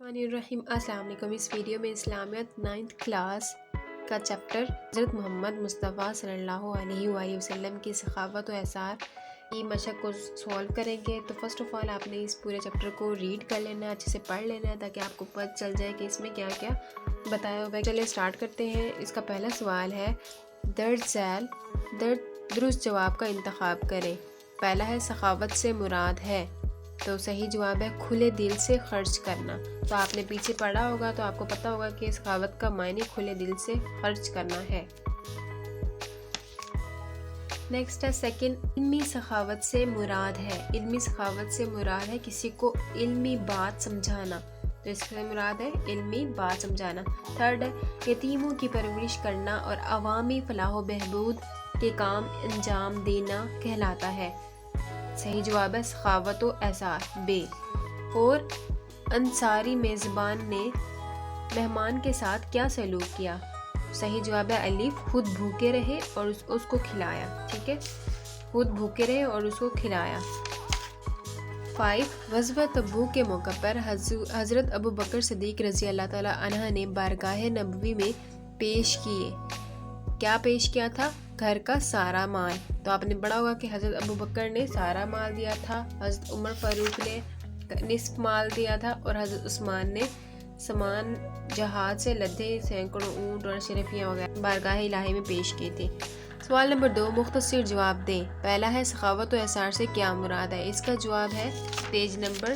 रहीम अस्सलाम वालेकुम। इस वीडियो में इस्लामियत 9th क्लास का चैप्टर हज़रत मोहम्मद मुस्तफ़ा सल्लल्लाहु अलैहि वसल्लम की सखावत और एसार की मशक को सॉल्व करेंगे। तो फर्स्ट ऑफ़ ऑल आपने इस पूरे चैप्टर को रीड कर लेना है, अच्छे से पढ़ लेना है ताकि आपको पता चल जाए कि इसमें क्या क्या बताया हुआ है। चलिए स्टार्ट करते हैं। इसका पहला सवाल है दुरुस्त जवाब का इंतखाब करें। पहला है सखावत से मुराद है, तो सही जवाब है खुले दिल से खर्च करना। तो आपने पीछे पढ़ा होगा तो आपको पता होगा कि सखावत का मायने खुले दिल से खर्च करना है। नेक्स्ट है सेकंड, इल्मी सखावत से मुराद है। इल्मी सखावत से मुराद है किसी को इल्मी बात समझाना, तो इससे मुराद है इल्मी बात समझाना। थर्ड है यतीमों की परवरिश करना और अवामी फलाह बहबूद के काम अंजाम देना कहलाता है। सही जवाब है सखावत व एसार बे। और अंसारी मेज़बान ने मेहमान के साथ क्या सलूक किया? सही जवाब है अलीफ, खुद भूखे रहे और उसको खिलाया। ठीक है, खुद भूखे रहे और उसको खिलाया। 5 ग़ज़वा तबूक के मौके पर हज़रत अबू बकर सिद्दीक़ रज़ी अल्लाह ताला अन्हा ने बारगाह नबवी में पेश किए। क्या पेश किया था? घर का सारा माल। तो आपने पढ़ा होगा कि हज़रत अबू बकर ने सारा माल दिया था, हज़रत उमर फ़ारूक ने निस्फ माल दिया था और हज़रत उस्मान ने सामान जहाज से लदे सैकड़ों ऊँट और शरफियाँ वगैरह बारगाह इलाही में पेश किए थे। सवाल नंबर 2, मुख्तसर जवाब दें। पहला है सखावत और एसार से क्या मुराद है। इसका जवाब है पेज नंबर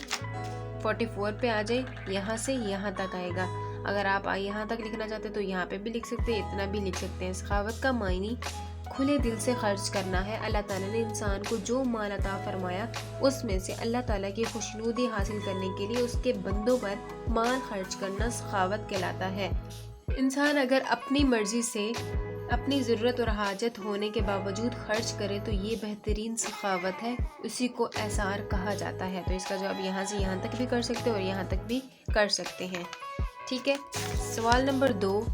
44 पे आ जाए, यहाँ से यहाँ तक आएगा। अगर आप यहाँ तक लिखना चाहते हैं तो यहाँ पे भी लिख सकते हैं, इतना भी लिख सकते हैं। सखावत का मायने खुले दिल से खर्च करना है। अल्लाह ताला ने इंसान को जो माल अता फरमाया उसमें से अल्लाह ताला की खुशनुदी हासिल करने के लिए उसके बंदों पर माल खर्च करना सखावत कहलाता है। इंसान अगर अपनी मर्जी से अपनी ज़रूरत और हाजत होने के बावजूद खर्च करे तो ये बेहतरीन सखावत है, उसी को एसार कहा जाता है। तो इसका जवाब यहाँ से यहाँ तक भी कर सकते हैं और यहाँ तक भी कर सकते हैं। ठीक है। सवाल नंबर 2,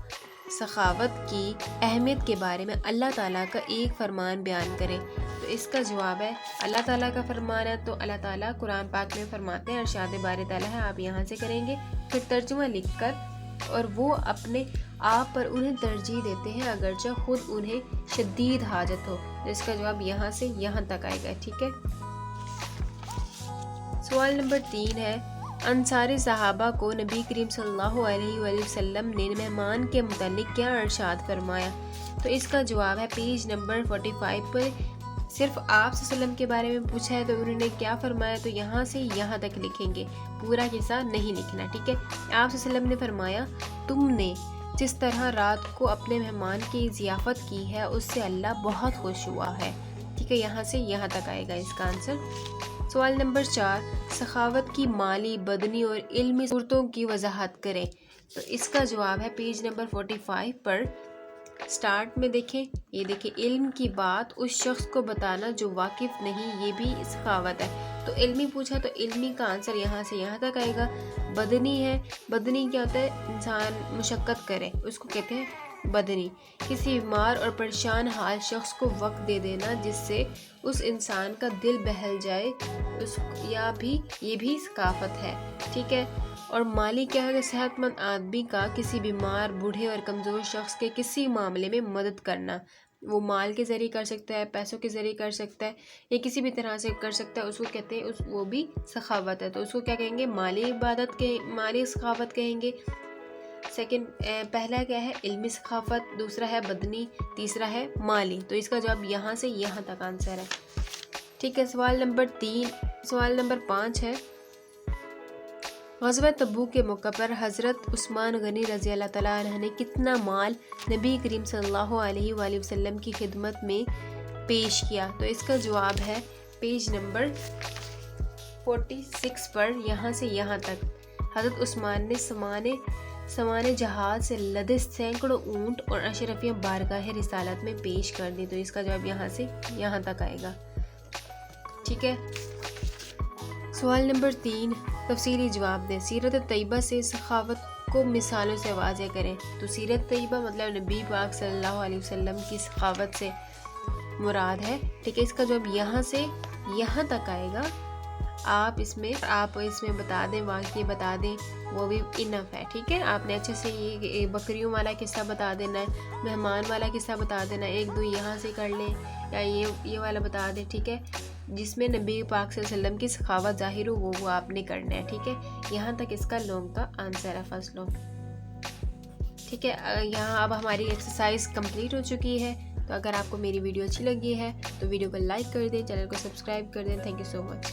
सखावत की अहमियत के बारे में अल्लाह ताला का एक फरमान बयान करें। तो इसका जवाब है अल्लाह ताला का फरमान है, तो अल्लाह ताला कुरान पाक में फरमाते हैं, इरशाद बारी ताला है। आप यहाँ से करेंगे, फिर तर्जुमा लिखकर, और वो अपने आप पर उन्हें तरजीह देते हैं अगरचे खुद उन्हें शदीद हाजत हो। तो इसका जवाब यहाँ से यहाँ तक आएगा। ठीक है। सवाल नंबर 3 है अंसारी सहाबा को नबी करीम सल्लल्लाहु अलैहि वसल्लम ने मेहमान के मुतालिक क्या इरशाद फरमाया? तो इसका जवाब है पेज नंबर 45 पर। सिर्फ आप सल्लम के बारे में पूछा है तो उन्होंने क्या फरमाया, तो यहाँ से यहाँ तक लिखेंगे, पूरा किस्सा नहीं लिखना। ठीक है। आप सल्लम ने फरमाया, तुमने जिस तरह रात को अपने मेहमान की ज़ियाफ़त की है उससे अल्लाह बहुत खुश हुआ है। ठीक है, यहाँ से यहाँ तक आएगा इसका आंसर। सवाल नंबर 4, सखावत की माली, बदनी और इल्मी सूरतों की वजाहत करें। तो इसका जवाब है पेज नंबर 45 पर। स्टार्ट में देखें, ये देखें, इल्म की बात उस शख्स को बताना जो वाकिफ़ नहीं, ये भी सखावत है। तो इल्मी पूछा तो इल्मी का आंसर यहाँ से यहाँ तक आएगा। बदनी है, बदनी क्या होता है? इंसान मुशक्क़त करे, उसको कहते हैं बदनी। किसी बीमार और परेशान हाल शख्स को वक्त दे देना जिससे उस इंसान का दिल बहल जाए, ये भी सकाफत है। ठीक है। और माली क्या है? सेहतमंद आदमी का किसी बीमार, बूढ़े और कमज़ोर शख्स के किसी मामले में मदद करना। वो माल के ज़रिए कर सकता है, पैसों के ज़रिए कर सकता है, या किसी भी तरह से कर सकता है, उसको कहते हैं वो भी सखावत है। तो उसको क्या कहेंगे? माली सखावत कहेंगे। सेकंड, पहला क्या है? इल्मी सखावत, दूसरा है बदनी, तीसरा है माली। तो इसका जवाब यहाँ से यहाँ तक आंसर है। ठीक है। सवाल नंबर 5 है ग़ज़वा तबूक के मौके पर हज़रत उस्मान गनी रज़ी अल्लाह ताला अन्हु ने कितना माल नबी करीम सल्लल्लाहु अलैहि वसल्लम की खिदमत में पेश किया? तो इसका जवाब है पेज नंबर 46 पर, यहाँ से यहाँ तक। हज़रत उस्मान ने सामाने जहाज से लदे सैकड़ों ऊँट और अशरफियाँ बारगाह रिसालत में पेश कर दी। तो इसका जवाब यहाँ से यहाँ तक आएगा। ठीक है। सवाल नंबर 3, तफसीली जवाब दें। सीरत तैयबा से सखावत को मिसालों से वाज़ेह करें। तो सीरत तैयबा मतलब नबी पाक सल्लल्लाहु अलैहि वसल्लम की सखावत से मुराद है। ठीक है। इसका जवाब यहाँ से यहाँ तक आएगा। آپ اس میں بتا دیں، واقعی بتا دیں، وہ بھی انف ہے، ٹھیک ہے. آپ نے اچھے سے یہ بکریوں والا قصہ بتا دینا ہے، مہمان والا قصہ بتا دینا ہے، ایک دو یہاں سے کر لیں یا یہ والا بتا دیں، ٹھیک ہے. جس میں نبی پاک صلی اللہ علیہ وسلم کی سخاوت ظاہر ہو وہ آپ نے کرنا ہے، ٹھیک ہے. یہاں تک اس کا لونگ کا آنسر ہے فصلوں، ٹھیک ہے. یہاں اب ہماری ایکسرسائز کمپلیٹ ہو چکی ہے. تو اگر آپ کو میری ویڈیو اچھی لگی ہے تو ویڈیو کو لائک کر دیں، چینل کو سبسکرائب کر دیں. Thank you so much.